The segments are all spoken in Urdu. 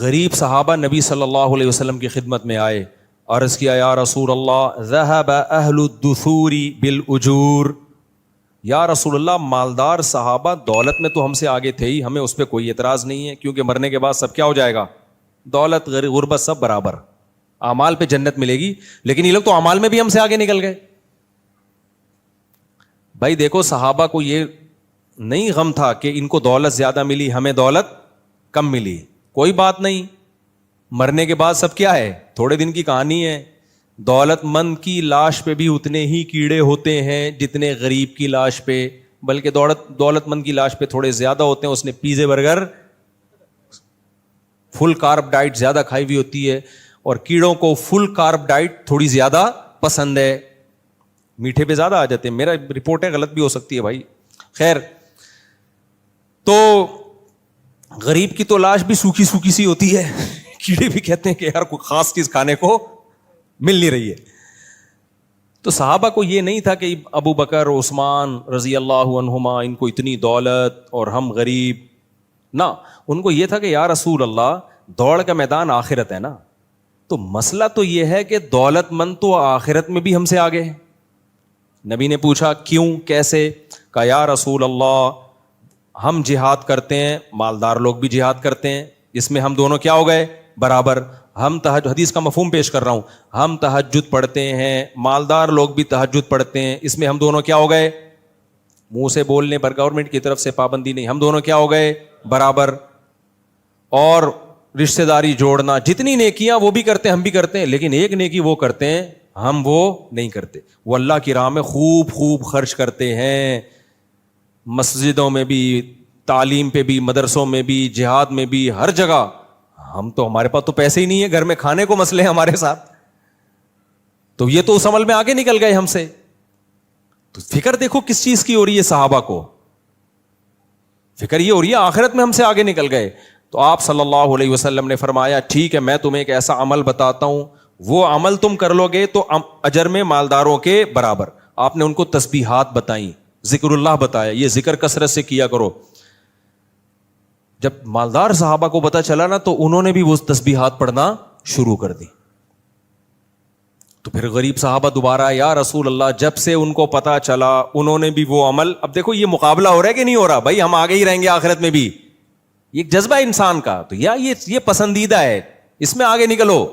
غریب صحابہ نبی صلی اللہ علیہ وسلم کی خدمت میں آئے، عرض کیا یا رسول اللہ ذہب اہل الدثور بالاجور، یا رسول اللہ مالدار صحابہ دولت میں تو ہم سے آگے تھے ہی، ہمیں اس پہ کوئی اعتراض نہیں ہے، کیونکہ مرنے کے بعد سب کیا ہو جائے گا، دولت غربت سب برابر، اعمال پہ جنت ملے گی، لیکن یہ لوگ تو اعمال میں بھی ہم سے آگے نکل گئے۔ بھائی دیکھو صحابہ کو یہ نہیں غم تھا کہ ان کو دولت زیادہ ملی ہمیں دولت کم ملی، کوئی بات نہیں، مرنے کے بعد سب کیا ہے، تھوڑے دن کی کہانی ہے، دولت مند کی لاش پہ بھی اتنے ہی کیڑے ہوتے ہیں جتنے غریب کی لاش پہ، بلکہ دولت مند کی لاش پہ تھوڑے زیادہ ہوتے ہیں، اس نے پیزے برگر فل کارب ڈائٹ زیادہ کھائی ہوئی ہوتی ہے، اور کیڑوں کو فل کارب ڈائٹ تھوڑی زیادہ پسند ہے، میٹھے پہ زیادہ آ جاتے ہیں، میرا رپورٹ ہے غلط بھی ہو سکتی ہے بھائی، خیر۔ تو غریب کی تو لاش بھی سوکھی سوکھی سی ہوتی ہے، کیڑے بھی کہتے ہیں کہ یار کوئی خاص چیز کھانے کو مل نہیں رہی ہے۔ تو صحابہ کو یہ نہیں تھا کہ ابو بکر عثمان رضی اللہ عنہما ان کو اتنی دولت اور ہم غریب، نہ، ان کو یہ تھا کہ یا رسول اللہ دوڑ کا میدان آخرت ہے نا، تو مسئلہ تو یہ ہے کہ دولت مند تو آخرت میں بھی ہم سے آگے ہے۔ نبی نے پوچھا کیوں کیسے؟ کہا یا رسول اللہ ہم جہاد کرتے ہیں، مالدار لوگ بھی جہاد کرتے ہیں، اس میں ہم دونوں کیا ہو گئے، برابر۔ ہم حدیث کا مفہوم پیش کر رہا ہوں، ہم تہجد پڑھتے ہیں، مالدار لوگ بھی تہجد پڑھتے ہیں، اس میں ہم دونوں کیا ہو گئے، منہ سے بولنے پر گورنمنٹ کی طرف سے پابندی نہیں، ہم دونوں کیا ہو گئے، برابر۔ اور رشتہ داری جوڑنا، جتنی نیکیاں وہ بھی کرتے ہیں ہم بھی کرتے ہیں، لیکن ایک نیکی وہ کرتے ہیں ہم وہ نہیں کرتے، وہ اللہ کی راہ میں خوب خوب خرچ کرتے ہیں، مسجدوں میں بھی، تعلیم پہ بھی، مدرسوں میں بھی، جہاد میں بھی، ہر جگہ۔ ہم تو ہمارے پاس تو پیسے ہی نہیں ہے، گھر میں کھانے کو مسئلے ہیں ہمارے ساتھ، تو یہ تو اس عمل میں آگے نکل گئے ہم سے۔ تو فکر دیکھو کس چیز کی ہو رہی ہے صحابہ کو، فکر یہ ہو رہی ہے آخرت میں ہم سے آگے نکل گئے۔ تو آپ صلی اللہ علیہ وسلم نے فرمایا ٹھیک ہے میں تمہیں ایک ایسا عمل بتاتا ہوں، وہ عمل تم کر لو گے تو اجر میں مالداروں کے برابر۔ آپ نے ان کو تسبیحات بتائیں، ذکر اللہ بتایا، یہ ذکر کثرت سے کیا کرو۔ جب مالدار صحابہ کو پتا چلا نا تو انہوں نے بھی وہ تسبیحات پڑھنا شروع کر دی۔ تو پھر غریب صحابہ دوبارہ یا رسول اللہ، جب سے ان کو پتا چلا انہوں نے بھی وہ عمل، اب دیکھو یہ مقابلہ ہو رہا ہے کہ نہیں ہو رہا، بھائی ہم آگے ہی رہیں گے آخرت میں بھی، یہ ایک جذبہ انسان کا، تو یہ پسندیدہ ہے، اس میں آگے نکلو۔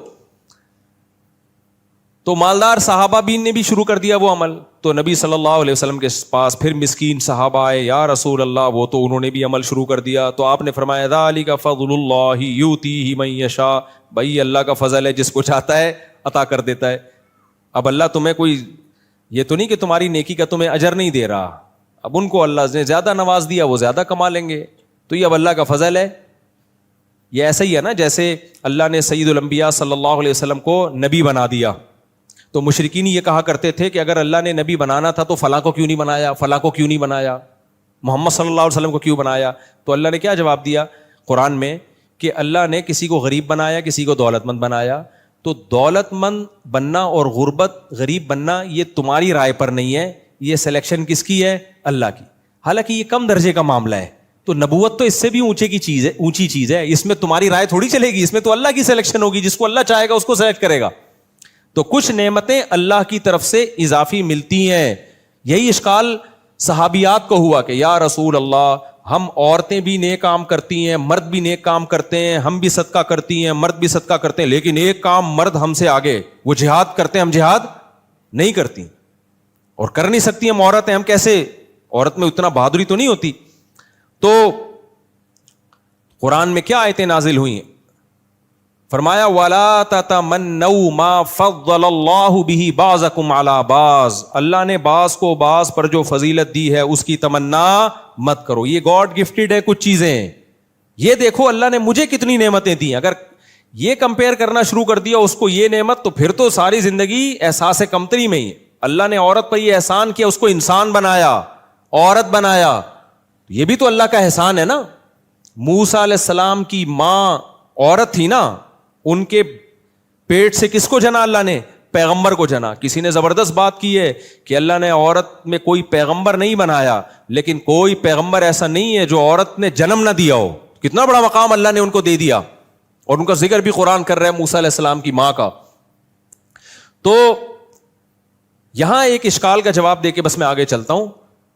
تو مالدار صحابہ بھی نے بھی شروع کر دیا وہ عمل، تو نبی صلی اللہ علیہ وسلم کے پاس پھر مسکین صحابہ آئے، یا رسول اللہ وہ تو انہوں نے بھی عمل شروع کر دیا، تو آپ نے فرمایا ذالک فضل اللہ یؤتیہ من یشاء، بھائی اللہ کا فضل ہے، جس کو چاہتا ہے عطا کر دیتا ہے۔ اب اللہ تمہیں کوئی یہ تو نہیں کہ تمہاری نیکی کا تمہیں اجر نہیں دے رہا، اب ان کو اللہ نے زیادہ نواز دیا، وہ زیادہ کما لیں گے، تو یہ اب اللہ کا فضل ہے۔ یہ ایسا ہی ہے نا جیسے اللہ نے سید الانبیاء صلی اللہ علیہ وسلم کو نبی بنا دیا، تو مشرکین یہ کہا کرتے تھے کہ اگر اللہ نے نبی بنانا تھا تو فلاں کو کیوں نہیں بنایا، فلاں کو کیوں نہیں بنایا، محمد صلی اللہ علیہ وسلم کو کیوں بنایا؟ تو اللہ نے کیا جواب دیا قرآن میں کہ اللہ نے کسی کو غریب بنایا، کسی کو دولت مند بنایا، تو دولت مند بننا اور غریب بننا یہ تمہاری رائے پر نہیں ہے، یہ سلیکشن کس کی ہے؟ اللہ کی۔ حالانکہ یہ کم درجے کا معاملہ ہے، تو نبوت تو اس سے بھی اونچی چیز ہے، اس میں تمہاری رائے تھوڑی چلے گی، اس میں تو اللہ کی سلیکشن ہوگی، جس کو اللہ چاہے گا اس کو سلیکٹ کرے گا۔ تو کچھ نعمتیں اللہ کی طرف سے اضافی ملتی ہیں، یہی اشکال صحابیات کو ہوا کہ یا رسول اللہ ہم عورتیں بھی نیک کام کرتی ہیں، مرد بھی نیک کام کرتے ہیں، ہم بھی صدقہ کرتی ہیں، مرد بھی صدقہ کرتے ہیں، لیکن ایک کام مرد ہم سے آگے، وہ جہاد کرتے ہیں، ہم جہاد نہیں کرتی، اور کر نہیں سکتی ہم عورت ہیں، ہم کیسے، عورت میں اتنا بہادری تو نہیں ہوتی۔ تو قرآن میں کیا آیتیں نازل ہوئی ہیں؟ فرمایا وَلَا تَتَمَنَّوْا مَا فَضَّلَ اللَّهُ بِهِ بَعْضَكُمْ عَلَى بَعْضٍ، اللہ نے بعض کو بعض پر جو فضیلت دی ہے اس کی تمنا مت کرو، یہ گاڈ گفٹڈ ہے کچھ چیزیں، یہ دیکھو اللہ نے مجھے کتنی نعمتیں دی، اگر یہ کمپیئر کرنا شروع کر دیا اس کو یہ نعمت، تو پھر تو ساری زندگی احساس کمتری میں ہی ہے۔ اللہ نے عورت پر یہ احسان کیا، اس کو انسان بنایا، عورت بنایا، یہ بھی تو اللہ کا احسان ہے نا۔ موسیٰ علیہ السلام کی ماں عورت تھی نا، ان کے پیٹ سے کس کو جنا اللہ نے؟ پیغمبر کو جنا۔ کسی نے زبردست بات کی ہے کہ اللہ نے عورت میں کوئی پیغمبر نہیں بنایا، لیکن کوئی پیغمبر ایسا نہیں ہے جو عورت نے جنم نہ دیا ہو، کتنا بڑا مقام اللہ نے ان کو دے دیا۔ اور ان کا ذکر بھی قرآن کر رہا ہے موسیٰ علیہ السلام کی ماں کا. تو یہاں ایک اشکال کا جواب دے کے بس میں آگے چلتا ہوں,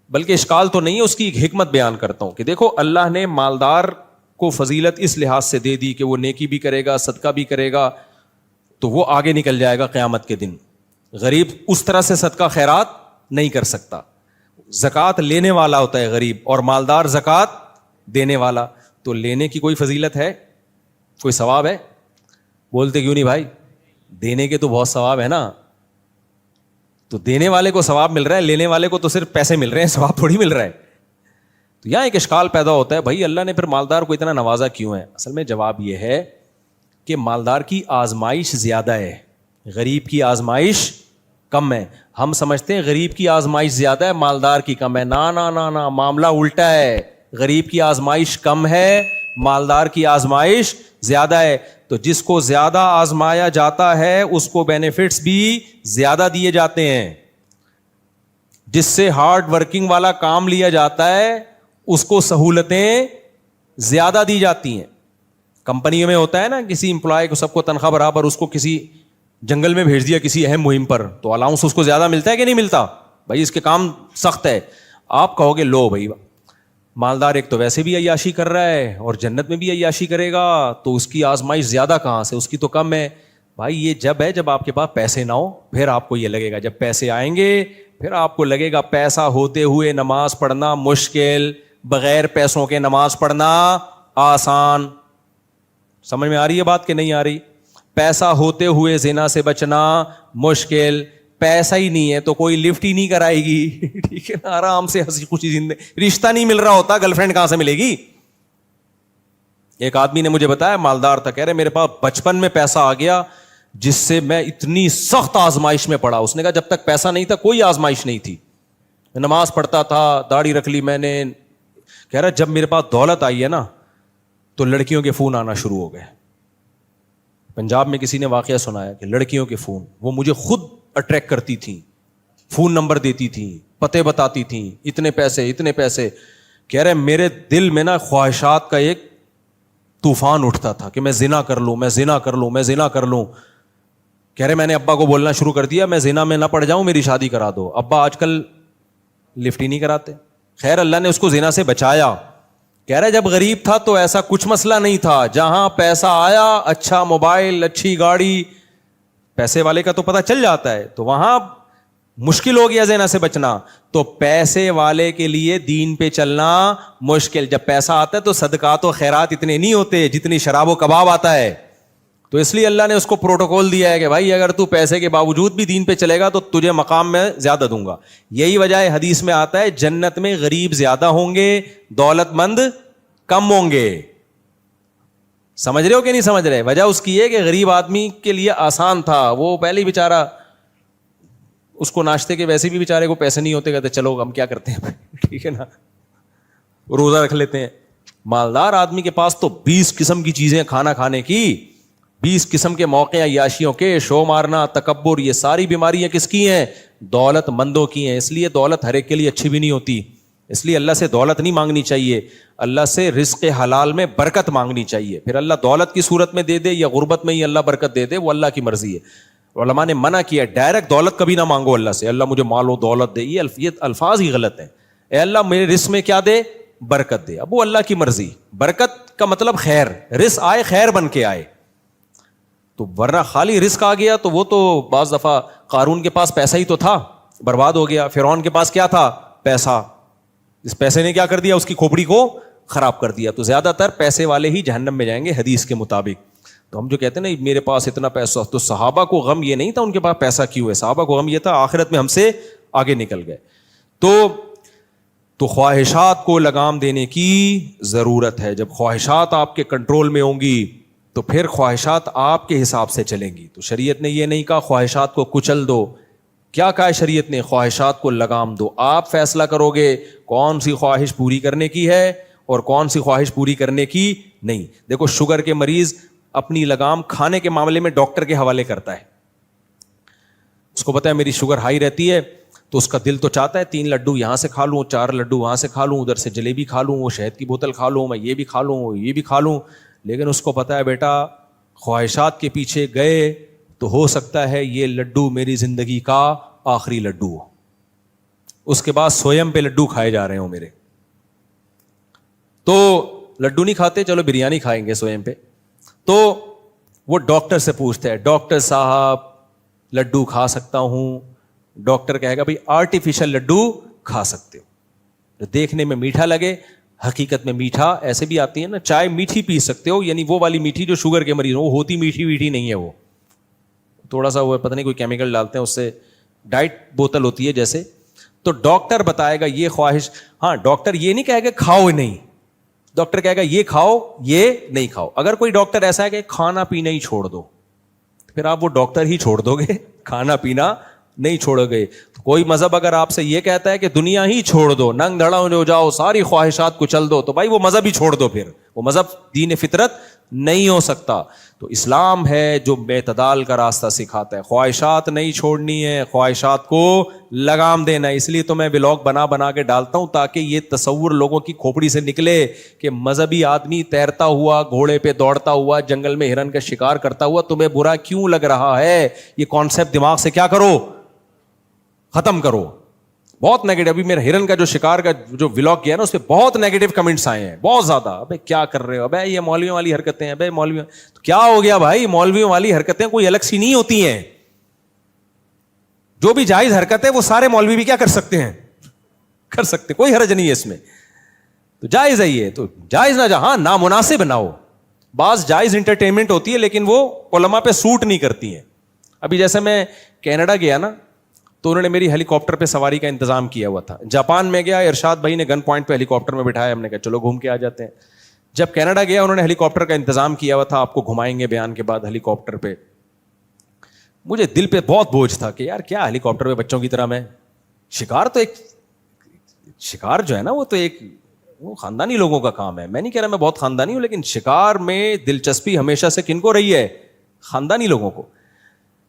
بلکہ اشکال تو نہیں ہے, اس کی ایک حکمت بیان کرتا ہوں کہ دیکھو اللہ نے مالدار کو فضیلت اس لحاظ سے دے دی کہ وہ نیکی بھی کرے گا, صدقہ بھی کرے گا, تو وہ آگے نکل جائے گا قیامت کے دن. غریب اس طرح سے صدقہ خیرات نہیں کر سکتا. زکوٰۃ لینے والا ہوتا ہے غریب, اور مالدار زکوٰۃ دینے والا. تو لینے کی کوئی فضیلت ہے, کوئی ثواب ہے؟ بولتے کیوں نہیں بھائی؟ دینے کے تو بہت ثواب ہے نا. تو دینے والے کو ثواب مل رہا ہے, لینے والے کو تو صرف پیسے مل رہے ہیں, ثواب تھوڑی مل رہا ہے. تو یہاں ایک اشکال پیدا ہوتا ہے, بھائی اللہ نے پھر مالدار کو اتنا نوازا کیوں ہے؟ اصل میں جواب یہ ہے کہ مالدار کی آزمائش زیادہ ہے, غریب کی آزمائش کم ہے. ہم سمجھتے ہیں غریب کی آزمائش زیادہ ہے, مالدار کی کم ہے. نا نا نا نا, معاملہ الٹا ہے. غریب کی آزمائش کم ہے, مالدار کی آزمائش زیادہ ہے. تو جس کو زیادہ آزمایا جاتا ہے اس کو بینیفٹس بھی زیادہ دیے جاتے ہیں. جس سے ہارڈ ورکنگ والا کام لیا جاتا ہے اس کو سہولتیں زیادہ دی جاتی ہیں. کمپنیوں میں ہوتا ہے نا, کسی امپلائی کو سب کو تنخواہ برابر, اس کو کسی جنگل میں بھیج دیا کسی اہم مہم پر, تو الاؤنس اس کو زیادہ ملتا ہے کہ نہیں ملتا؟ بھائی اس کے کام سخت ہے. آپ کہو گے لو بھائی, مالدار ایک تو ویسے بھی عیاشی کر رہا ہے اور جنت میں بھی عیاشی کرے گا, تو اس کی آزمائش زیادہ کہاں سے, اس کی تو کم ہے. بھائی یہ جب ہے جب آپ کے پاس پیسے نہ ہو, پھر آپ کو یہ لگے گا. جب پیسے آئیں گے پھر آپ کو لگے گا پیسہ ہوتے ہوئے نماز پڑھنا مشکل, بغیر پیسوں کے نماز پڑھنا آسان. سمجھ میں آ رہی ہے بات کہ نہیں آ رہی؟ پیسہ ہوتے ہوئے زنا سے بچنا مشکل, پیسہ ہی نہیں ہے تو کوئی لفٹ ہی نہیں کرائے گی, ٹھیک ہے نا, آرام سے ہنسی خوشی زندگی. رشتہ نہیں مل رہا ہوتا, گرل فرینڈ کہاں سے ملے گی؟ ایک آدمی نے مجھے بتایا, مالدار تھا, کہہ رہے میرے پاس بچپن میں پیسہ آ گیا جس سے میں اتنی سخت آزمائش میں پڑا. اس نے کہا جب تک پیسہ نہیں تھا کوئی آزمائش نہیں تھی, نماز پڑھتا تھا, داڑھی رکھ لی میں نے. کہہ رہا جب میرے پاس دولت آئی ہے نا تو لڑکیوں کے فون آنا شروع ہو گئے. پنجاب میں کسی نے واقعہ سنایا کہ لڑکیوں کے فون, وہ مجھے خود اٹریکٹ کرتی تھیں, فون نمبر دیتی تھیں, پتے بتاتی تھیں, اتنے پیسے اتنے پیسے. کہہ رہے میرے دل میں نا خواہشات کا ایک طوفان اٹھتا تھا کہ میں زنا کر لوں, میں زنا کر لوں, میں زنا کر لوں. کہہ رہے میں نے ابا کو بولنا شروع کر دیا میں زنا میں نہ پڑ جاؤں, میری شادی کرا دو. ابا آج کل لفٹ ہی نہیں کراتے. خیر اللہ نے اس کو زنا سے بچایا. کہہ رہے جب غریب تھا تو ایسا کچھ مسئلہ نہیں تھا, جہاں پیسہ آیا, اچھا موبائل, اچھی گاڑی, پیسے والے کا تو پتہ چل جاتا ہے, تو وہاں مشکل ہو گیا زنا سے بچنا. تو پیسے والے کے لیے دین پہ چلنا مشکل. جب پیسہ آتا ہے تو صدقات و خیرات اتنے نہیں ہوتے جتنی شراب و کباب آتا ہے. تو اس لیے اللہ نے اس کو پروٹوکول دیا ہے کہ بھائی اگر تو پیسے کے باوجود بھی دین پہ چلے گا تو تجھے مقام میں زیادہ دوں گا. یہی وجہ ہے حدیث میں آتا ہے جنت میں غریب زیادہ ہوں گے, دولت مند کم ہوں گے. سمجھ رہے ہو کہ نہیں سمجھ رہے؟ وجہ اس کی ہے کہ غریب آدمی کے لیے آسان تھا, وہ پہلے ہی بیچارہ, اس کو ناشتے کے ویسے بھی بیچارے کو پیسے نہیں ہوتے, کہتے چلو ہم کیا کرتے ہیں, ٹھیک ہے نا, روزہ رکھ لیتے ہیں. مالدار آدمی کے پاس تو 20 قسم کی چیزیں کھانا کھانے کی, 20 قسم کے موقع عیاشیوں کے, شو مارنا, تکبر, یہ ساری بیماریاں کس کی ہیں؟ دولت مندوں کی ہیں. اس لیے دولت ہر ایک کے لیے اچھی بھی نہیں ہوتی. اس لیے اللہ سے دولت نہیں مانگنی چاہیے, اللہ سے رزق حلال میں برکت مانگنی چاہیے. پھر اللہ دولت کی صورت میں دے دے یا غربت میں ہی اللہ برکت دے دے, وہ اللہ کی مرضی ہے. علماء نے منع کیا ڈائریکٹ دولت کبھی نہ مانگو اللہ سے, اللہ مجھے مال و دولت دے, یہ الفاظ ہی غلط ہیں. اے اللہ میرے رزق میں کیا دے؟ برکت دے. اب وہ اللہ کی مرضی. برکت کا مطلب خیر, رزق آئے خیر بن کے آئے. تو ورنہ خالی رزق آ گیا تو وہ تو بعض دفعہ قارون کے پاس پیسہ ہی تو تھا, برباد ہو گیا. فرعون کے پاس کیا تھا؟ پیسہ. اس پیسے نے کیا کر دیا؟ اس کی کھوپڑی کو خراب کر دیا. تو زیادہ تر پیسے والے ہی جہنم میں جائیں گے حدیث کے مطابق. تو ہم جو کہتے ہیں نا میرے پاس اتنا پیسہ, تو صحابہ کو غم یہ نہیں تھا ان کے پاس پیسہ کیوں ہے, صحابہ کو غم یہ تھا آخرت میں ہم سے آگے نکل گئے. تو خواہشات کو لگام دینے کی ضرورت ہے. جب خواہشات آپ کے کنٹرول میں ہوں گی تو پھر خواہشات آپ کے حساب سے چلیں گی. تو شریعت نے یہ نہیں کہا خواہشات کو کچل دو. کیا کہا ہے شریعت نے؟ خواہشات کو لگام دو. آپ فیصلہ کرو گے کون سی خواہش پوری کرنے کی ہے اور کون سی خواہش پوری کرنے کی نہیں. دیکھو شوگر کے مریض اپنی لگام کھانے کے معاملے میں ڈاکٹر کے حوالے کرتا ہے. اس کو پتا ہے میری شوگر ہائی رہتی ہے, تو اس کا دل تو چاہتا ہے 3 لڈو یہاں سے کھا لوں, 4 لڈو وہاں سے کھا لوں, ادھر سے جلیبی کھا لوں, وہ شہد کی بوتل کھا لوں, میں یہ بھی کھا لوں, یہ بھی کھا لوں. لیکن اس کو پتا ہے بیٹا خواہشات کے پیچھے گئے تو ہو سکتا ہے یہ لڈو میری زندگی کا آخری لڈو ہو, اس کے بعد سویم پہ لڈو کھائے جا رہے ہوں میرے. تو لڈو نہیں کھاتے, چلو بریانی کھائیں گے سویم پہ. تو وہ ڈاکٹر سے پوچھتے ہیں, ڈاکٹر صاحب لڈو کھا سکتا ہوں؟ ڈاکٹر کہے گا بھائی آرٹیفیشل لڈو کھا سکتے ہو, جو دیکھنے میں میٹھا لگے حقیقت میں میٹھا. ایسے بھی آتی ہے نا, چائے میٹھی پی سکتے ہو, یعنی وہ والی میٹھی جو شوگر کے مریض وہ ہوتی میٹھی ویٹھی نہیں ہے, وہ تھوڑا سا وہ پتہ نہیں کوئی کیمیکل ڈالتے ہیں, اس سے ڈائٹ بوتل ہوتی ہے جیسے. تو ڈاکٹر بتائے گا یہ خواہش, ہاں ڈاکٹر یہ نہیں کہے گا کھاؤ نہیں, ڈاکٹر کہے گا یہ کھاؤ یہ نہیں کھاؤ. اگر کوئی ڈاکٹر ایسا ہے کہ کھانا پینا ہی چھوڑ دو, پھر آپ وہ ڈاکٹر ہی چھوڑ دو گے, کھانا پینا نہیں چھوڑو گے. کوئی مذہب اگر آپ سے یہ کہتا ہے کہ دنیا ہی چھوڑ دو, ننگ دھڑا ہو جاؤ, ساری خواہشات کو چل دو, تو بھائی وہ مذہب ہی چھوڑ دو, پھر وہ مذہب دین فطرت نہیں ہو سکتا. تو اسلام ہے جو اعتدال کا راستہ سکھاتا ہے. خواہشات نہیں چھوڑنی ہے, خواہشات کو لگام دینا ہے. اس لیے تو میں ولاگ بنا بنا کے ڈالتا ہوں تاکہ یہ تصور لوگوں کی کھوپڑی سے نکلے کہ مذہبی آدمی تیرتا ہوا, گھوڑے پہ دوڑتا ہوا, جنگل میں ہرن کا شکار کرتا ہوا تمہیں برا کیوں لگ رہا ہے. یہ کانسیپٹ دماغ سے کیا کرو, ختم کرو. بہت نیگیٹو, ابھی میرا ہرن کا جو شکار کا جو ولاگ کیا نا اس پہ بہت نیگیٹو کمنٹس آئے ہیں, بہت زیادہ. ابے کیا کر رہے ہو, ابے یہ مولویوں والی حرکتیں ہیں, ابے مولویوں تو کیا ہو گیا بھائی, مولویوں والی حرکتیں کوئی الگ سی نہیں ہوتی ہیں. جو بھی جائز حرکت ہے وہ سارے مولوی بھی کیا کر سکتے ہیں, کر سکتے, کوئی حرج نہیں ہے اس میں. تو جائز ہے یہ, تو جائز نہ ہاں نامناسب نہ ہو. بعض جائز انٹرٹینمنٹ ہوتی ہے لیکن وہ علماء پہ سوٹ نہیں کرتی ہیں. ابھی جیسے میں کینیڈا گیا نا, تو انہوں نے میری ہیلی کاپٹر پہ سواری کا انتظام کیا ہوا تھا. جاپان میں گیا, ارشاد بھائی نے گن پوائنٹ پہ ہیلی کاپٹر میں بٹھایا, ہم نے کہا چلو گھوم کے آ جاتے ہیں. جب کینیڈا گیا انہوں نے ہیلی کاپٹر کا انتظام کیا ہوا تھا, آپ کو گھمائیں گے بیان کے بعد ہیلی کاپٹر پہ. مجھے دل پہ بہت بوجھ تھا کہ یار کیا ہیلی کاپٹر پہ بچوں کی طرح میں شکار, تو ایک شکار جو ہے نا وہ تو ایک وہ خاندانی لوگوں کا کام ہے. میں نہیں کہہ رہا میں بہت خاندانی ہوں, لیکن شکار میں دلچسپی ہمیشہ سے کن کو رہی ہے, خاندانی لوگوں کو.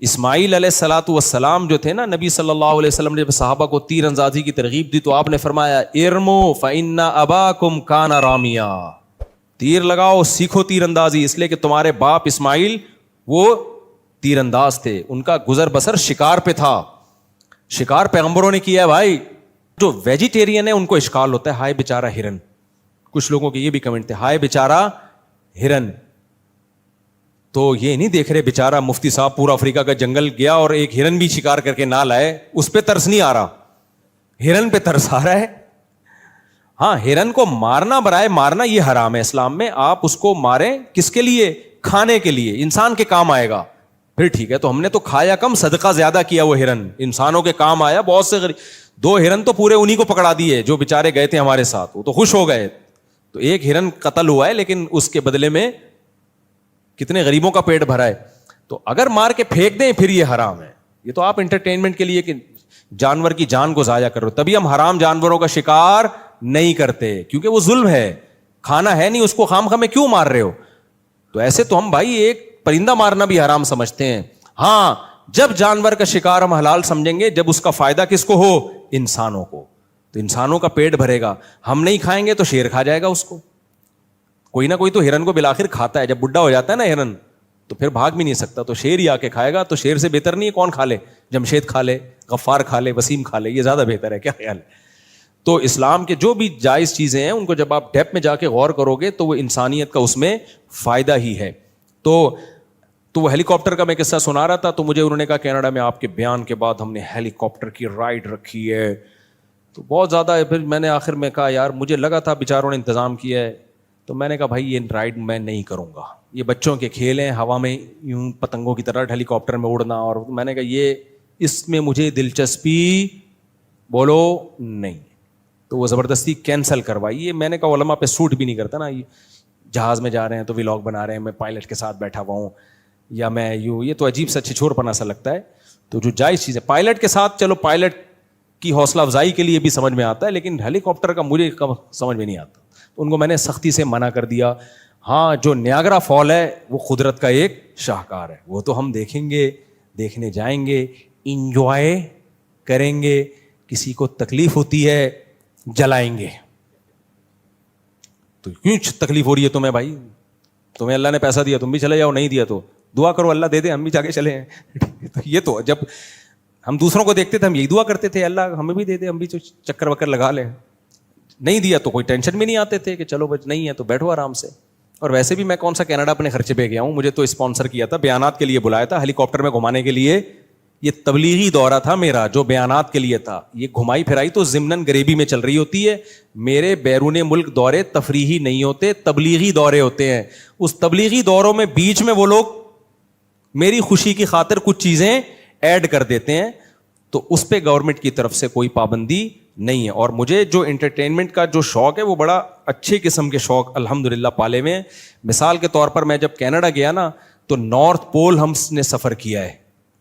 اسماعیل علیہ الصلوۃ والسلام جو تھے نا, نبی صلی اللہ علیہ وسلم نے صحابہ کو تیر اندازی کی ترغیب دی تو آپ نے فرمایا ارمو فإن اباکم کان رامیا, تیر لگاؤ سیکھو تیر اندازی, اس لیے کہ تمہارے باپ اسماعیل وہ تیر انداز تھے, ان کا گزر بسر شکار پہ تھا. شکار پیغمبروں نے کیا ہے بھائی. جو ویجیٹیرین ہے ان کو اشکال ہوتا ہے, ہائے بیچارہ ہرن. کچھ لوگوں کے یہ بھی کمنٹ تھے, ہائے بیچارہ ہرن. تو یہ نہیں دیکھ رہے بیچارہ مفتی صاحب پورا افریقہ کا جنگل گیا اور ایک ہرن بھی شکار کر کے نہ لائے, اس پہ ترس نہیں آ رہا, ہرن پہ ترس آ رہا ہے. ہاں ہرن کو مارنا برائے مارنا یہ حرام ہے اسلام میں. آپ اس کو ماریں کس کے لیے, کھانے کے لیے, انسان کے کام آئے گا, پھر ٹھیک ہے. تو ہم نے تو کھایا کم صدقہ زیادہ کیا, وہ ہرن انسانوں کے کام آیا. بہت سے 2 ہرن تو پورے انہی کو پکڑا دیے جو بیچارے گئے تھے ہمارے ساتھ, وہ تو خوش ہو گئے. تو ایک ہرن قتل ہوا ہے لیکن اس کے بدلے میں کتنے غریبوں کا پیٹ بھرا ہے. تو اگر مار کے پھینک دیں پھر یہ حرام ہے. یہ تو آپ انٹرٹینمنٹ کے لیے کہ جانور کی جان کو ضائع کر رہے ہو, تبھی ہم حرام جانوروں کا شکار نہیں کرتے, کیونکہ وہ ظلم ہے, کھانا ہے نہیں اس کو, خام خواہ میں کیوں مار رہے ہو. تو ایسے تو ہم بھائی ایک پرندہ مارنا بھی حرام سمجھتے ہیں. ہاں جب جانور کا شکار ہم حلال سمجھیں گے جب اس کا فائدہ کس کو ہو, انسانوں کو. تو انسانوں کا پیٹ بھرے گا, ہم نہیں کھائیں گے تو شیر کھا جائے گا اس کو. کوئی نہ کوئی تو ہرن کو بالآخر کھاتا ہے, جب بڈھا ہو جاتا ہے نا ہرن تو پھر بھاگ بھی نہیں سکتا, تو شیر ہی آ کے کھائے گا. تو شیر سے بہتر نہیں ہے کون کھا لے, جمشید کھا لے, غفار کھا لے, وسیم کھا لے, یہ زیادہ بہتر ہے. کیا خیال ہے؟ تو اسلام کے جو بھی جائز چیزیں ہیں ان کو جب آپ ڈیپ میں جا کے غور کرو گے تو وہ انسانیت کا اس میں فائدہ ہی ہے. تو وہ ہیلی کاپٹر کا میں قصہ سنا رہا تھا, تو مجھے انہوں نے کہا کینیڈا میں آپ کے بیان کے بعد ہم نے ہیلی کاپٹر کی رائڈ رکھی ہے, تو بہت زیادہ ہے. پھر میں نے آخر میں کہا یار مجھے لگا تھا بیچاروں نے انتظام کیا ہے, تو میں نے کہا بھائی یہ رائڈ میں نہیں کروں گا, یہ بچوں کے کھیل ہیں, ہوا میں یوں پتنگوں کی طرح ہیلی کاپٹر میں اڑنا, اور میں نے کہا یہ اس میں مجھے دلچسپی بولو نہیں. تو وہ زبردستی کینسل کروائی. یہ میں نے کہا علماء پہ سوٹ بھی نہیں کرتا نا, یہ جہاز میں جا رہے ہیں تو ولاگ بنا رہے ہیں, میں پائلٹ کے ساتھ بیٹھا ہوا ہوں, یا میں یوں, یہ تو عجیب سا چھچور پنا سا لگتا ہے. تو جو جائز چیز ہے پائلٹ کے ساتھ, چلو پائلٹ کی حوصلہ افزائی کے لیے بھی سمجھ میں آتا ہے, لیکن ہیلی کاپٹر کا مجھے سمجھ میں نہیں آتا. تو ان کو میں نے سختی سے منع کر دیا. ہاں جو نیاگرا فال ہے وہ قدرت کا ایک شاہکار ہے, وہ تو ہم دیکھیں گے, دیکھنے جائیں گے, انجوائے کریں گے. کسی کو تکلیف ہوتی ہے جلائیں گے. تو کیوں تکلیف ہو رہی ہے تمہیں بھائی, تمہیں اللہ نے پیسہ دیا تم بھی چلے جاؤ, نہیں دیا تو دعا کرو اللہ دے دے ہم بھی جا کے چلے ہیں. تو یہ تو جب ہم دوسروں کو دیکھتے تھے ہم یہی دعا کرتے تھے اللہ ہمیں بھی دے دے, ہم بھی چکر وکر لگا لیں. نہیں دیا تو کوئی ٹینشن بھی نہیں آتے تھے کہ چلو بس نہیں ہے تو بیٹھو آرام سے. اور ویسے بھی میں کون سا کینیڈا اپنے خرچے پہ گیا ہوں, مجھے تو اسپانسر کیا تھا, بیانات کے لیے بلایا تھا, ہیلی کاپٹر میں گھمانے کے لیے. یہ تبلیغی دورہ تھا میرا جو بیانات کے لیے تھا. یہ گھمائی پھرائی تو ضمناً غریبی میں چل رہی ہوتی ہے. میرے بیرون ملک دورے تفریحی نہیں ہوتے, تبلیغی دورے ہوتے ہیں. اس تبلیغی دوروں میں بیچ میں وہ لوگ میری خوشی کی خاطر کچھ چیزیں ایڈ کر دیتے ہیں, تو اس پہ گورنمنٹ کی طرف سے کوئی پابندی نہیں ہے. اور مجھے جو انٹرٹینمنٹ کا جو شوق ہے وہ بڑا اچھے قسم کے شوق الحمدللہ پالے ہوئے ہیں. مثال کے طور پر میں جب کینیڈا گیا نا تو نارتھ پول ہم نے سفر کیا ہے,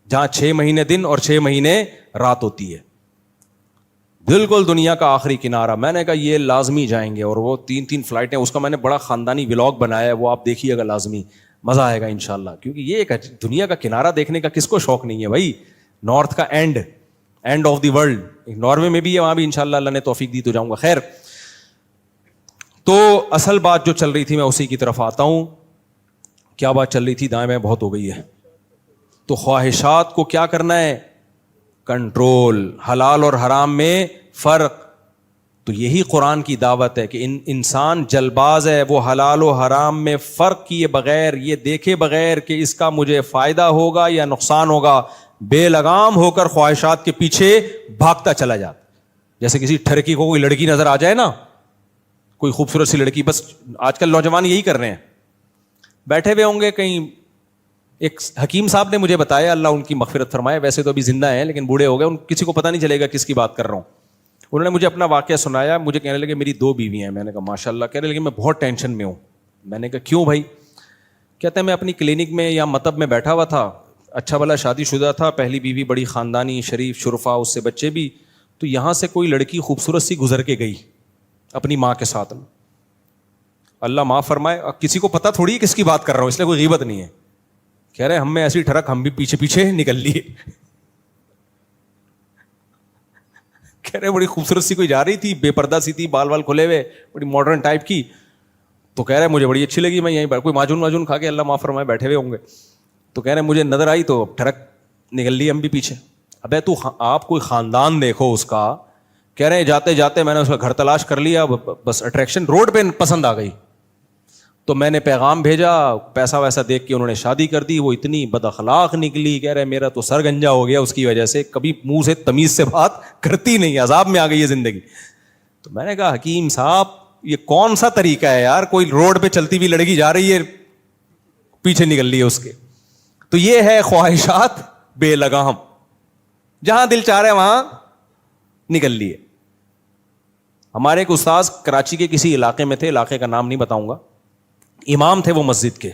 جہاں 6 مہینے دن اور 6 مہینے رات ہوتی ہے, بالکل دنیا کا آخری کنارہ. میں نے کہا یہ لازمی جائیں گے, اور وہ 3 فلائٹیں, اس کا میں نے بڑا خاندانی ولاگ بنایا ہے, وہ آپ دیکھیے گا, لازمی مزہ آئے گا انشاءاللہ. کیونکہ یہ ایک دنیا کا کنارہ دیکھنے کا کس کو شوق نہیں ہے بھائی, نارتھ کا and of the world. Norway میں بھی ہے, وہاں بھی انشاءاللہ اللہ نے توفیق دی تو جاؤں گا. خیر, تو اصل بات جو چل رہی تھی میں اسی کی طرف آتا ہوں. کیا بات چل رہی تھی, دائیں بائیں بہت ہو گئی ہے. تو خواہشات کو کیا کرنا ہے, کنٹرول, حلال اور حرام میں فرق. تو یہی قرآن کی دعوت ہے کہ انسان جلباز ہے, وہ حلال و حرام میں فرق کیے بغیر, یہ دیکھے بغیر کہ اس کا مجھے فائدہ ہوگا یا نقصان ہوگا, بے لگام ہو کر خواہشات کے پیچھے بھاگتا چلا جاتا. جیسے کسی ٹھرکی کو کوئی لڑکی نظر آ جائے نا, کوئی خوبصورت سی لڑکی, بس آج کل نوجوان یہی کر رہے ہیں, بیٹھے ہوئے ہوں گے کہیں. ایک حکیم صاحب نے مجھے بتایا, اللہ ان کی مغفرت فرمائے, ویسے تو ابھی زندہ ہیں لیکن بوڑھے ہو گئے, ان کسی کو پتہ نہیں چلے گا کس کی بات کر رہا ہوں. انہوں نے مجھے اپنا واقعہ سنایا, مجھے کہنے لگے میری 2 بیوی ہیں. میں نے کہا ماشاء اللہ. کہنے لگے میں بہت ٹینشن میں ہوں. میں نے کہا کیوں بھائی؟ کہتے ہیں میں اپنی کلینک میں یا مطب میں بیٹھا ہوا تھا, اچھا بھلا شادی شدہ تھا, پہلی بیوی بڑی خاندانی شریف شرفا, اس سے بچے بھی. تو یہاں سے کوئی لڑکی خوبصورت سی گزر کے گئی اپنی ماں کے ساتھ. اللہ معاف فرمائے, کسی کو پتہ تھوڑی ہے کس کی بات کر رہا ہوں, اس لیے کوئی غیبت نہیں ہے. کہہ رہے ہم میں ایسی ٹھڑک, ہم بھی پیچھے پیچھے نکل لیے. کہہ رہے بڑی خوبصورت سی کوئی جا رہی تھی, بے پردہ سی تھی, بال وال کھلے ہوئے, بڑی ماڈرن ٹائپ کی. تو کہہ رہے مجھے بڑی اچھی لگی, میں یہیں پر کوئی ماجون کھا کے اللہ معاف فرمائے بیٹھے ہوئے ہوں گے. تو کہہ رہے مجھے نظر آئی تو ٹھڑک نکل لی, ہم بھی پیچھے. ابے تو آپ کوئی خاندان دیکھو اس کا. کہہ رہے ہیں جاتے جاتے میں نے اس کا گھر تلاش کر لیا, بس اٹریکشن روڈ پہ پسند آ گئی. تو میں نے پیغام بھیجا, پیسہ ویسا دیکھ کے انہوں نے شادی کر دی. وہ اتنی بد اخلاق نکلی, کہہ رہے میرا تو سر گنجا ہو گیا اس کی وجہ سے, کبھی منہ سے تمیز سے بات کرتی نہیں, عذاب میں آ گئی ہے زندگی. تو میں نے کہا حکیم صاحب یہ کون سا طریقہ ہے یار, کوئی روڈ پہ چلتی ہوئی لڑکی جا رہی ہے پیچھے نکل لی ہے اس کے. تو یہ ہے خواہشات بے لگام, جہاں دل چاہ رہے وہاں نکل لیے. ہمارے ایک استاذ کراچی کے کسی علاقے میں تھے, علاقے کا نام نہیں بتاؤں گا, امام تھے وہ مسجد کے.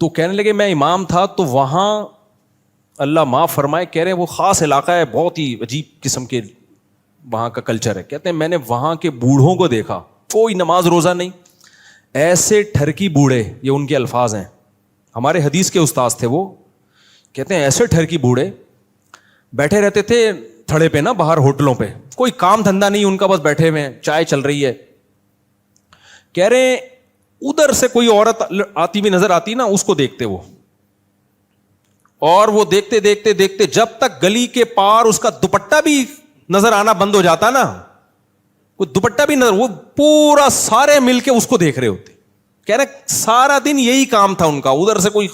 تو کہنے لگے میں امام تھا تو وہاں اللہ معاف فرمائے, کہہ رہے وہ خاص علاقہ ہے, بہت ہی عجیب قسم کے وہاں کا کلچر ہے. کہتے ہیں میں نے وہاں کے بوڑھوں کو دیکھا, کوئی نماز روزہ نہیں, ایسے ٹھرکی بوڑھے, یہ ان کے الفاظ ہیں, ہمارے حدیث کے استاذ تھے وہ. کہتے ہیں ایسے ٹھرکی بوڑھے بیٹھے رہتے تھے تھڑے پہ نا, باہر ہوٹلوں پہ, کوئی کام دھندا نہیں ان کا, بس بیٹھے ہوئے ہیں, چائے چل رہی ہے. کہہ رہے ادھر سے کوئی عورت آتی بھی نظر آتی نا, اس کو دیکھتے وہ, اور وہ دیکھتے دیکھتے دیکھتے جب تک گلی کے پار اس کا دوپٹہ بھی نظر آنا بند ہو جاتا نا, کوئی دوپٹہ بھی نظر, وہ پورا سارے مل کے اس کو دیکھ رہے ہوتے. کہہ رہے سارا دن یہی کام تھا ان کا, ادھر سے کوئی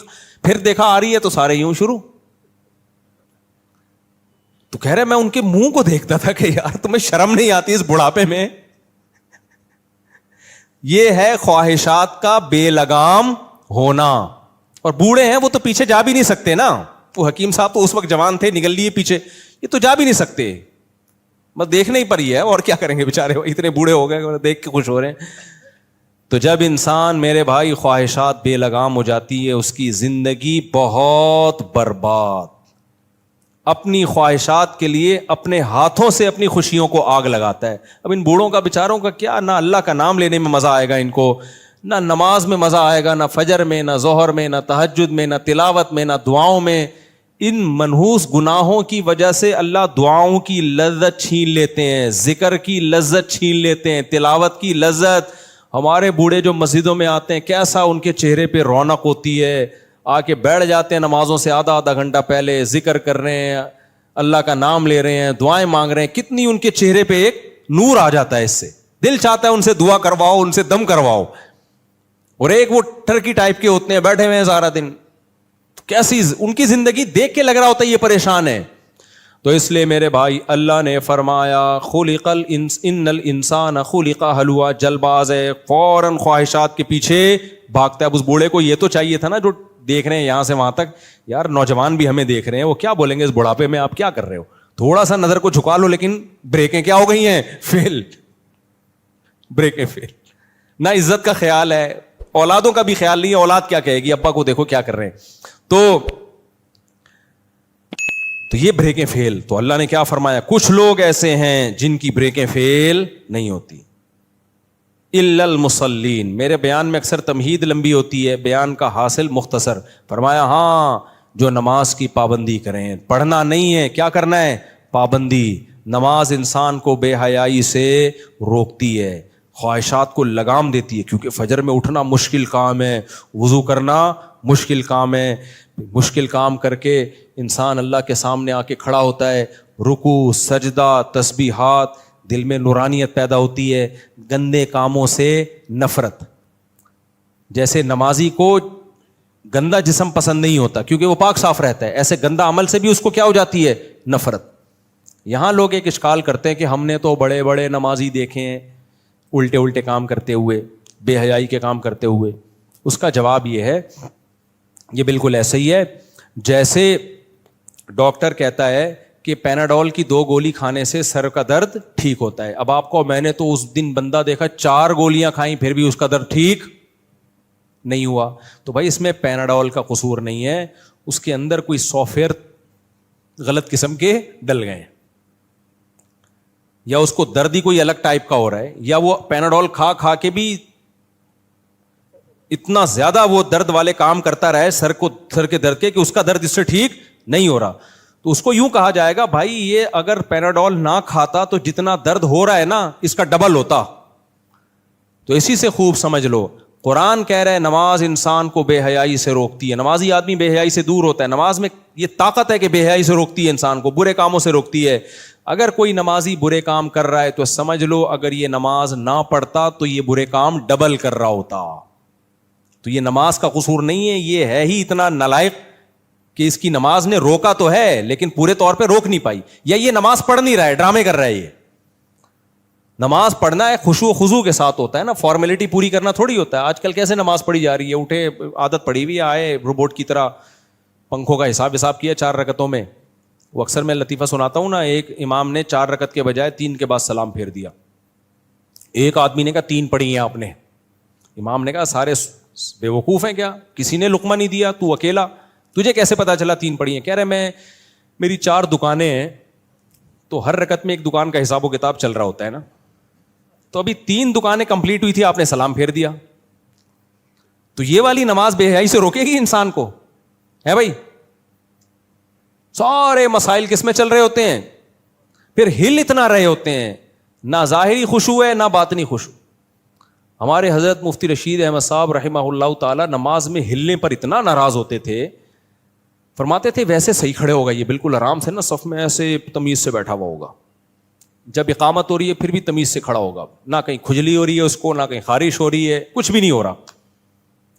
پھر دیکھا آ رہی ہے تو سارے یوں شروع. تو کہہ رہے میں ان کے منہ کو دیکھتا تھا کہ یار تمہیں شرم نہیں آتی اس بڑھاپے میں. یہ ہے خواہشات کا بے لگام ہونا. اور بوڑھے ہیں وہ تو پیچھے جا بھی نہیں سکتے نا, وہ حکیم صاحب تو اس وقت جوان تھے, نکل لیے پیچھے, یہ تو جا بھی نہیں سکتے, بس دیکھنے ہی پر ہی ہے, اور کیا کریں گے بیچارے, اتنے بوڑھے ہو گئے, دیکھ کے خوش ہو رہے ہیں. تو جب انسان میرے بھائی خواہشات بے لگام ہو جاتی ہے, اس کی زندگی بہت برباد. اپنی خواہشات کے لیے اپنے ہاتھوں سے اپنی خوشیوں کو آگ لگاتا ہے. اب ان بوڑھوں کا بیچاروں کا کیا, نہ اللہ کا نام لینے میں مزہ آئے گا ان کو, نہ نماز میں مزہ آئے گا, نہ فجر میں, نہ ظہر میں, نہ تہجد میں, نہ تلاوت میں, نہ دعاؤں میں. ان منحوس گناہوں کی وجہ سے اللہ دعاؤں کی لذت چھین لیتے ہیں, ذکر کی لذت چھین لیتے ہیں, تلاوت کی لذت, ہمارے بوڑھے جو مسجدوں میں آتے ہیں کیسا ان کے چہرے پہ رونق ہوتی ہے, آ کے بیٹھ جاتے ہیں نمازوں سے آدھا گھنٹہ پہلے, ذکر کر رہے ہیں, اللہ کا نام لے رہے ہیں, دعائیں مانگ رہے ہیں, کتنی ان کے چہرے پہ ایک نور آ جاتا ہے, اس سے دل چاہتا ہے ان سے دعا کرواؤ, ان سے دم کرواؤ. اور ایک وہ ٹرکی ٹائپ کے ہوتے ہیں بیٹھے ہوئے ہیں سارا دن, کیسی ان کی زندگی دیکھ کے لگ رہا ہوتا ہے یہ پریشان ہے. تو اس لیے میرے بھائی اللہ نے فرمایا ان الانسان خلق ہلوعا, جل باز ہے, فوراً خواہشات کے پیچھے بھاگتا ہے. اب اس بوڑھے کو یہ تو چاہیے تھا نا, جو دیکھ رہے ہیں یہاں سے وہاں تک, یار نوجوان بھی ہمیں دیکھ رہے ہیں, وہ کیا بولیں گے اس بڑھاپے میں آپ کیا کر رہے ہو, تھوڑا سا نظر کو جھکا لو. لیکن بریکیں کیا ہو گئی ہیں, فیل, بریکیں فیل. نہ عزت کا خیال ہے, اولادوں کا بھی خیال نہیں ہے, اولاد کیا کہے گی ابا کو دیکھو کیا کر رہے ہیں. تو یہ بریکیں فیل. تو اللہ نے کیا فرمایا, کچھ لوگ ایسے ہیں جن کی بریکیں فیل نہیں ہوتی, الا المصلین. میرے بیان میں اکثر تمہید لمبی ہوتی ہے, بیان کا حاصل مختصر. فرمایا ہاں جو نماز کی پابندی کریں, پڑھنا نہیں ہے, کیا کرنا ہے, پابندی. نماز انسان کو بے حیائی سے روکتی ہے, خواہشات کو لگام دیتی ہے, کیونکہ فجر میں اٹھنا مشکل کام ہے, وضو کرنا مشکل کام ہے, مشکل کام کر کے انسان اللہ کے سامنے آ کے کھڑا ہوتا ہے, رکوع, سجدہ, تسبیحات, دل میں نورانیت پیدا ہوتی ہے, گندے کاموں سے نفرت. جیسے نمازی کو گندا جسم پسند نہیں ہوتا کیونکہ وہ پاک صاف رہتا ہے, ایسے گندا عمل سے بھی اس کو کیا ہو جاتی ہے, نفرت. یہاں لوگ ایک اشکال کرتے ہیں کہ ہم نے تو بڑے بڑے نمازی دیکھے ہیں الٹے کام کرتے ہوئے, بے حیائی کے کام کرتے ہوئے. اس کا جواب یہ ہے, یہ بالکل ایسا ہی ہے جیسے ڈاکٹر کہتا ہے کہ پیناڈول کی 2 گولی کھانے سے سر کا درد ٹھیک ہوتا ہے. اب آپ کو, میں نے تو اس دن بندہ دیکھا 4 گولیاں کھائیں پھر بھی اس کا درد ٹھیک نہیں ہوا. تو بھائی اس میں پیناڈول کا قصور نہیں ہے, اس کے اندر کوئی سافٹ ویئر غلط قسم کے ڈل گئے, یا اس کو درد ہی کوئی الگ ٹائپ کا ہو رہا ہے, یا وہ پیناڈول کھا کے بھی اتنا زیادہ وہ درد والے کام کرتا رہے سر کے درد کے کہ اس کا درد اس سے ٹھیک نہیں ہو رہا. تو اس کو یوں کہا جائے گا, بھائی یہ اگر پیناڈول نہ کھاتا تو جتنا درد ہو رہا ہے نا اس کا ڈبل ہوتا. تو اسی سے خوب سمجھ لو, قرآن کہہ رہے نماز انسان کو بے حیائی سے روکتی ہے. نمازی آدمی بے حیائی سے دور ہوتا ہے, نماز میں یہ طاقت ہے کہ بے حیائی سے روکتی ہے انسان کو, برے کاموں سے روکتی ہے. اگر کوئی نمازی برے کام کر رہا ہے تو سمجھ لو اگر یہ نماز نہ پڑھتا تو یہ برے کام ڈبل کر رہا ہوتا. تو یہ نماز کا قصور نہیں ہے, یہ ہے ہی اتنا نالائق کہ اس کی نماز نے روکا تو ہے لیکن پورے طور پہ روک نہیں پائی, یا یہ نماز پڑھ نہیں رہا ہے, ڈرامے کر رہا ہے. یہ نماز پڑھنا ہے خشوع و خضوع کے ساتھ ہوتا ہے نا, فارمیلٹی پوری کرنا تھوڑی ہوتا ہے. آج کل کیسے نماز پڑھی جا رہی ہے, اٹھے عادت پڑی ہوئی آئے روبوٹ کی طرح پنکھوں کا حساب کیا 4 رکعتوں میں. وہ اکثر میں لطیفہ سناتا ہوں نا, ایک امام نے 4 رکعت کے بجائے 3 کے بعد سلام پھیر دیا. ایک آدمی نے کہا 3 پڑھی ہیں آپ نے. امام نے کہا سارے بے وقوف ہیں کیا, کسی نے لقمہ نہیں دیا, تو اکیلا, تجھے کیسے پتا چلا 3 پڑھی ہیں؟ کہہ رہے میری 4 دکانیں ہیں تو ہر رکعت میں ایک دکان کا حساب و کتاب چل رہا ہوتا ہے نا, تو ابھی 3 دکانیں کمپلیٹ ہوئی تھی, آپ نے سلام پھیر دیا. تو یہ والی نماز بے حیائی سے روکے گی انسان کو, ہے بھائی؟ سارے مسائل کس میں چل رہے ہوتے ہیں, پھر ہل اتنا رہے ہوتے ہیں, نہ ظاہری خشوع ہے نہ باطنی خشوع. ہمارے حضرت مفتی رشید احمد صاحب رحمہ اللہ تعالی نماز میں ہلنے پر اتنا ناراض ہوتے تھے, فرماتے تھے ویسے صحیح کھڑے ہوگا, یہ بالکل آرام سے نا صف میں ایسے تمیز سے بیٹھا ہوا ہوگا, جب اقامت ہو رہی ہے پھر بھی تمیز سے کھڑا ہوگا, نہ کہیں کھجلی ہو رہی ہے اس کو, نہ کہیں خارش ہو رہی ہے, کچھ بھی نہیں ہو رہا,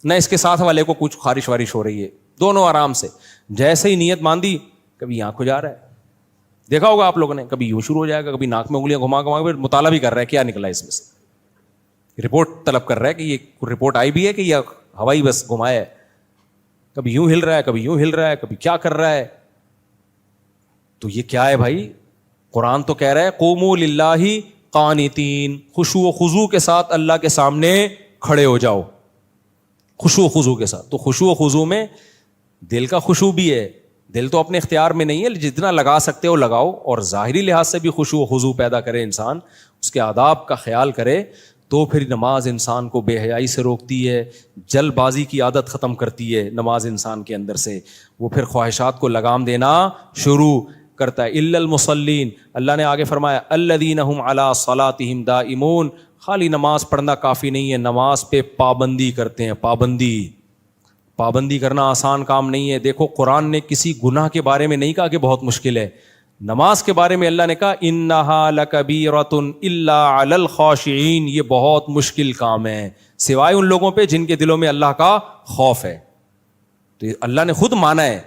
نہ اس کے ساتھ والے کو کچھ خارش وارش ہو رہی ہے, دونوں آرام سے. جیسے ہی نیت باندھی, کبھی یہاں کھجا رہا ہے, دیکھا ہوگا آپ لوگوں نے, کبھی یوں شروع ہو جائے گا, کبھی ناک میں انگلیاں گھما پھر مطالعہ بھی کر رہا ہے کیا نکلا اس میں سے, رپورٹ طلب کر رہا ہے کہ یہ رپورٹ آئی بھی ہے کہ یہ ہوائی بس گھمایا ہے, کبھی یوں ہل رہا ہے, کبھی یوں ہل رہا ہے, کبھی کیا کر رہا ہے. تو یہ کیا ہے بھائی؟ قرآن تو کہہ رہا ہے قوموا للہ قانتین, خشوع و خضوع کے ساتھ اللہ کے سامنے کھڑے ہو جاؤ, خشوع و خضوع کے ساتھ. تو خشوع و خضوع میں دل کا خشوع بھی ہے, دل تو اپنے اختیار میں نہیں ہے, جتنا لگا سکتے ہو لگاؤ, اور ظاہری لحاظ سے بھی خشوع و خضوع پیدا کرے انسان, اس کے آداب کا خیال کرے, تو پھر نماز انسان کو بے حیائی سے روکتی ہے, جلد بازی کی عادت ختم کرتی ہے نماز انسان کے اندر سے. وہ پھر خواہشات کو لگام دینا شروع, کرتا ہے. الا المصلین, اللہ نے آگے فرمایا الذین هم علی صلاتهم دائمون, خالی نماز پڑھنا کافی نہیں ہے, نماز پہ پابندی کرتے ہیں. پابندی کرنا آسان کام نہیں ہے. دیکھو قرآن نے کسی گناہ کے بارے میں نہیں کہا کہ بہت مشکل ہے, نماز کے بارے میں اللہ نے کہا انہا لکبیرۃ الا علی الخاشعین, یہ بہت مشکل کام ہے سوائے ان لوگوں پہ جن کے دلوں میں اللہ کا خوف ہے. تو اللہ نے خود مانا ہے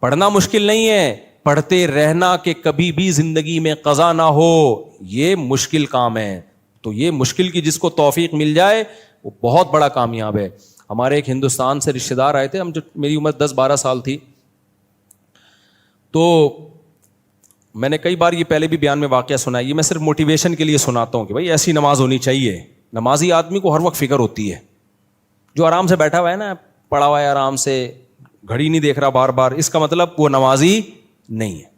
پڑھنا مشکل نہیں ہے, پڑھتے رہنا کہ کبھی بھی زندگی میں قضا نہ ہو, یہ مشکل کام ہے. تو یہ مشکل کی جس کو توفیق مل جائے وہ بہت بڑا کامیاب ہے. ہمارے ایک ہندوستان سے رشتہ دار آئے تھے, ہم جو میری عمر 10-12 سال تھی, تو میں نے کئی بار یہ پہلے بھی بیان میں واقعہ سنا, یہ میں صرف موٹیویشن کے لیے سناتا ہوں کہ بھائی ایسی نماز ہونی چاہیے. نمازی آدمی کو ہر وقت فکر ہوتی ہے, جو آرام سے بیٹھا ہوا ہے نا, پڑا ہوا ہے آرام سے, گھڑی نہیں دیکھ رہا بار بار, اس کا مطلب وہ نمازی نہیں ہے.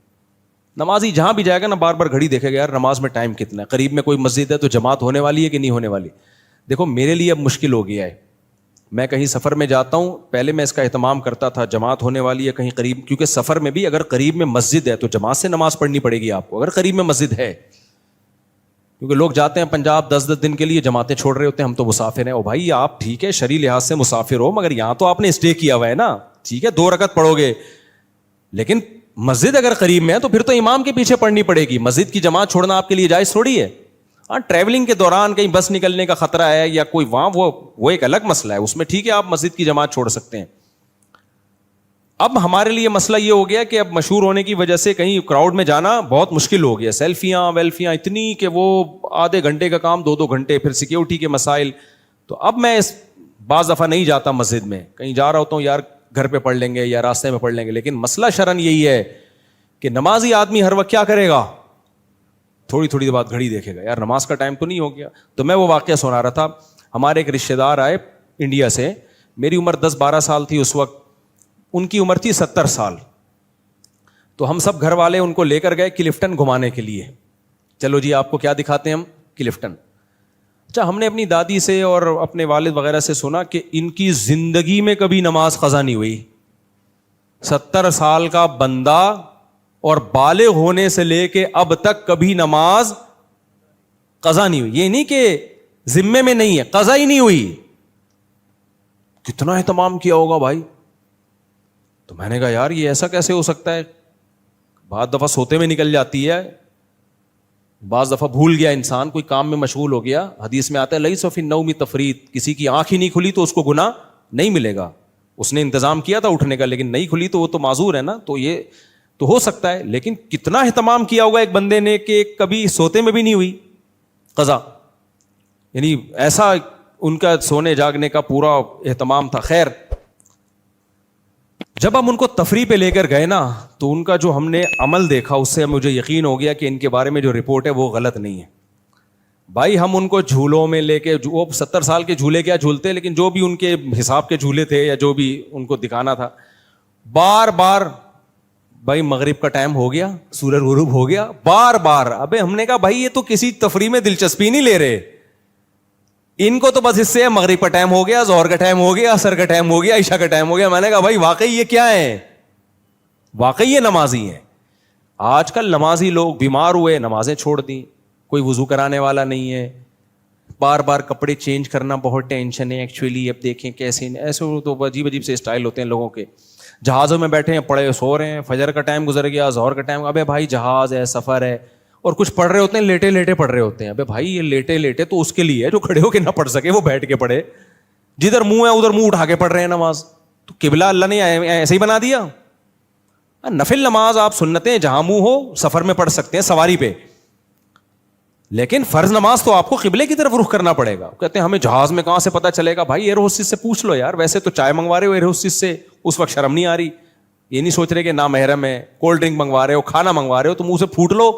نمازی جہاں بھی جائے گا نا بار بار گھڑی دیکھے گا, یار نماز میں ٹائم کتنا ہے, قریب میں کوئی مسجد ہے تو جماعت ہونے والی ہے کہ نہیں ہونے والی. دیکھو میرے لیے اب مشکل ہو گیا ہے, میں کہیں سفر میں جاتا ہوں, پہلے میں اس کا اہتمام کرتا تھا جماعت ہونے والی ہے کہیں قریب, کیونکہ سفر میں بھی اگر قریب میں مسجد ہے تو جماعت سے نماز پڑھنی پڑے گی آپ کو, اگر قریب میں مسجد ہے. کیونکہ لوگ جاتے ہیں پنجاب 10 دن کے لیے, جماعتیں چھوڑ رہے ہوتے ہیں, ہم تو مسافر ہیں. او بھائی آپ ٹھیک ہے شرعی لحاظ سے مسافر ہو, مگر یہاں تو آپ نے اسٹے کیا ہوا ہے نا, ٹھیک ہے 2 رکعت پڑھو گے, لیکن مسجد اگر قریب میں ہے تو پھر تو امام کے پیچھے پڑھنی پڑے گی. مسجد کی جماعت چھوڑنا آپ کے لیے جائز تھوڑی ہے. ہاں ٹریولنگ کے دوران کہیں بس نکلنے کا خطرہ ہے یا کوئی وہاں, وہ ایک الگ مسئلہ ہے, اس میں ٹھیک ہے آپ مسجد کی جماعت چھوڑ سکتے ہیں. اب ہمارے لیے مسئلہ یہ ہو گیا کہ اب مشہور ہونے کی وجہ سے کہیں کراؤڈ میں جانا بہت مشکل ہو گیا. سیلفیاں ویلفیاں اتنی کہ وہ آدھے گھنٹے کا کام 2 گھنٹے, پھر سیکیورٹی کے مسائل. تو اب میں بعض دفعہ نہیں جاتا مسجد میں, کہیں جا رہا ہوتا ہوں یار گھر پہ پڑھ لیں گے یا راستے میں پڑھ لیں گے. لیکن مسئلہ شرعن یہی ہے کہ نمازی آدمی ہر وقت کیا کرے گا, تھوڑی تھوڑی بعد گھڑی دیکھے گا, یار نماز کا ٹائم تو نہیں ہو گیا. تو میں وہ واقعہ سنا رہا تھا, ہمارے ایک رشتہ دار آئے انڈیا سے, میری عمر 10-12 سال تھی اس وقت, ان کی عمر تھی 70 سال. تو ہم سب گھر والے ان کو لے کر گئے کلفٹن گھمانے کے لیے. چلو جی آپ کو کیا دکھاتے ہیں ہم, کلفٹن. اچھا ہم نے اپنی دادی سے اور اپنے والد وغیرہ سے سنا کہ ان کی زندگی میں کبھی نماز قضا نہیں ہوئی. 70 سال کا بندہ اور بالغ ہونے سے لے کے اب تک کبھی نماز قضا نہیں ہوئی. یہ نہیں کہ ذمے میں نہیں ہے, قضا ہی نہیں ہوئی. کتنا اہتمام کیا ہوگا بھائی. تو میں نے کہا یار یہ ایسا کیسے ہو سکتا ہے, بعض دفعہ سوتے میں نکل جاتی ہے, بعض دفعہ بھول گیا انسان, کوئی کام میں مشغول ہو گیا. حدیث میں آتا ہے لیس فی النوم تفریط, کسی کی آنکھ ہی نہیں کھلی تو اس کو گناہ نہیں ملے گا. اس نے انتظام کیا تھا اٹھنے کا لیکن نہیں کھلی تو وہ تو معذور ہے نا. تو یہ تو ہو سکتا ہے, لیکن کتنا اہتمام کیا ہوگا ایک بندے نے کہ کبھی سوتے میں بھی نہیں ہوئی قضا. یعنی ایسا ان کا سونے جاگنے کا پورا اہتمام تھا. خیر جب ہم ان کو تفریح پہ لے کر گئے نا, تو ان کا جو ہم نے عمل دیکھا اس سے مجھے یقین ہو گیا کہ ان کے بارے میں جو رپورٹ ہے وہ غلط نہیں ہے. بھائی ہم ان کو جھولوں میں لے کے, وہ 70 سال کے جھولے کیا جھولتے, لیکن جو بھی ان کے حساب کے جھولے تھے یا جو بھی ان کو دکھانا تھا, بار بار بھائی مغرب کا ٹائم ہو گیا, سورج غروب ہو گیا, بار بار. ابے ہم نے کہا بھائی یہ تو کسی تفریح میں دلچسپی نہیں لے رہے, ان کو تو بس اس سے مغرب کا ٹائم ہو گیا, ظہر کا ٹائم ہو گیا, عصر کا ٹائم ہو گیا, عشاء کا ٹائم ہو گیا. میں نے کہا بھائی واقعی یہ کیا ہے, واقعی یہ نمازی ہیں. آج کل نمازی لوگ بیمار ہوئے, نمازیں چھوڑ دیں, کوئی وضو کرانے والا نہیں ہے, بار بار کپڑے چینج کرنا بہت ٹینشن ہے. ایکچولی اب دیکھیں کیسے, ایسے تو عجیب عجیب سے اسٹائل ہوتے ہیں لوگوں کے. جہازوں میں بیٹھے ہیں, پڑے سو رہے ہیں, فجر کا ٹائم گزر گیا, ظہر کا ٹائم, ابے بھائی جہاز ہے, سفر ہے, اور کچھ پڑھ رہے ہوتے ہیں لیٹے لیٹے پڑھ رہے ہوتے ہیں. ابے بھائی یہ لیٹے لیٹے تو اس کے لیے ہے جو کھڑے ہو کے نہ پڑھ سکے, وہ بیٹھ کے پڑھے. جدھر منہ ہے ادھر منہ اٹھا کے پڑھ رہے ہیں نماز. تو قبلہ اللہ نے ایسے ہی بنا دیا. نفل نماز آپ سنتیں جہاں منہ ہو سفر میں پڑھ سکتے ہیں, سواری پہ, لیکن فرض نماز تو آپ کو قبلے کی طرف رخ کرنا پڑے گا. کہتے ہیں ہمیں جہاز میں کہاں سے پتہ چلے گا. بھائی ایئر ہوسٹس سے پوچھ لو یار, ویسے تو چائے منگوا رہے ہو ایئر ہوسٹس سے, اس وقت شرم نہیں آ رہی, یہ نہیں سوچ رہے کہ نامحرم ہے. کولڈ ڈرنک منگوا رہے ہو, کھانا منگوا رہے ہو, تو منہ سے پھوٹ لو,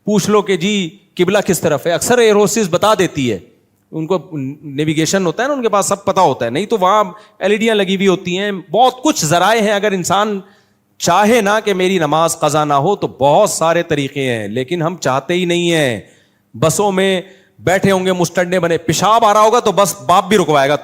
پوچھ لو کہ جی قبلہ کس طرف ہے. اکثر ایئر ہوسٹس بتا دیتی ہے, ان کو نیویگیشن ہوتا ہے نا, ان کے پاس سب پتا ہوتا ہے. نہیں تو وہاں LED لگی ہوئی ہوتی ہیں, بہت کچھ ذرائع ہیں. اگر انسان چاہے نا کہ میری نماز قضا نہ ہو تو بہت سارے طریقے ہیں, لیکن ہم چاہتے ہی نہیں ہیں. بسوں میں بیٹھے ہوں گے مستڈے بنے, پیشاب آ رہا ہوگا تو بس باپ بھی رکوائے گا,